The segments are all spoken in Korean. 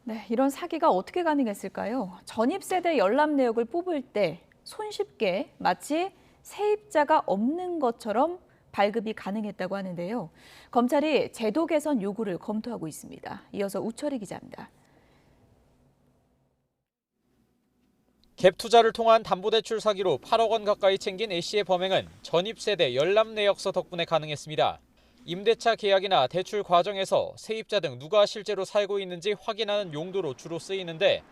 네, 이런 사기가 어떻게 가능했을까요? 전입세대 열람 내역을 뽑을 때 손쉽게 마치 세입자가 없는 것처럼 발급이 가능했다고 하는데요. 검찰이 제도 개선 요구를 검토하고 있습니다. 이어서 우철희 기자입니다. 갭 투자를 통한 담보대출 사기로 8억 원 가까이 챙긴 A씨의 범행은 전입세대 열람 내역서 덕분에 가능했습니다. 임대차 계약이나 대출 과정에서 세입자 등 누가 실제로 살고 있는지 확인하는 용도로 주로 쓰이는데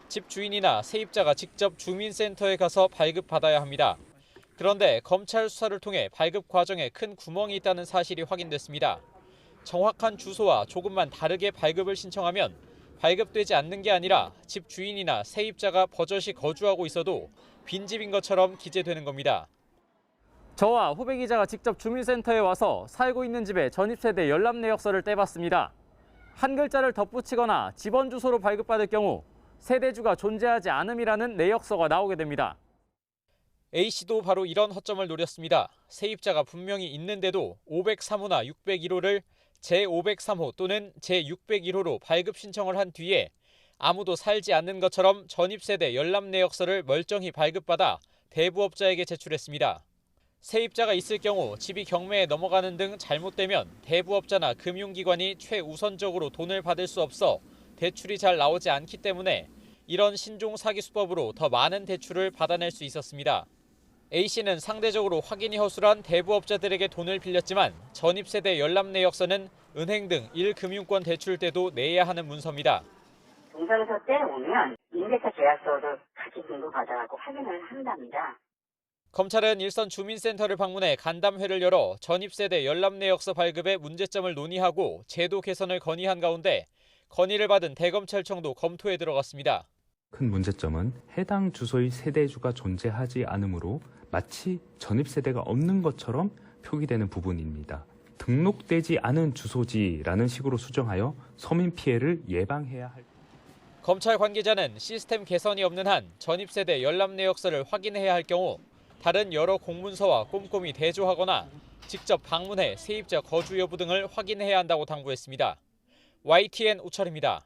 집 주인이나 세입자가 직접 주민센터에 가서 발급받아야 합니다. 그런데 검찰 수사를 통해 발급 과정에 큰 구멍이 있다는 사실이 확인됐습니다. 정확한 주소와 조금만 다르게 발급을 신청하면 발급되지 않는 게 아니라 집 주인이나 세입자가 버젓이 거주하고 있어도 빈집인 것처럼 기재되는 겁니다. 저와 후배 기자가 직접 주민센터에 와서 살고 있는 집의 전입세대 열람 내역서를 떼봤습니다. 한 글자를 덧붙이거나 집원 주소로 발급받을 경우 세대주가 존재하지 않음이라는 내역서가 나오게 됩니다. A씨도 바로 이런 허점을 노렸습니다. 세입자가 분명히 있는데도 503호나 601호를 제503호 또는 제601호로 발급 신청을 한 뒤에 아무도 살지 않는 것처럼 전입세대 열람 내역서를 멀쩡히 발급받아 대부업자에게 제출했습니다. 세입자가 있을 경우 집이 경매에 넘어가는 등 잘못되면 대부업자나 금융기관이 최우선적으로 돈을 받을 수 없어 대출이 잘 나오지 않기 때문에 이런 신종 사기 수법으로 더 많은 대출을 받아낼 수 있었습니다. A씨는 상대적으로 확인이 허술한 대부업자들에게 돈을 빌렸지만 전입세대 열람 내역서는 은행 등 1금융권 대출 때도 내야 하는 문서입니다. 동선서 때 오면 임대차 계약서를 같이 등록받아갖고 확인을 한답니다. 검찰은 일선 주민센터를 방문해 간담회를 열어 전입세대 열람 내역서 발급의 문제점을 논의하고 제도 개선을 건의한 가운데 건의를 받은 대검찰청도 검토에 들어갔습니다. 큰 문제점은 해당 주소의 세대주가 존재하지 않으므로 마치 전입세대가 없는 것처럼 표기되는 부분입니다. 등록되지 않은 주소지라는 식으로 수정하여 서민 피해를 예방해야 할. 검찰 관계자는 시스템 개선이 없는 한 전입세대 열람 내역서를 확인해야 할 경우 다른 여러 공문서와 꼼꼼히 대조하거나 직접 방문해 세입자 거주 여부 등을 확인해야 한다고 당부했습니다. YTN 우철입니다.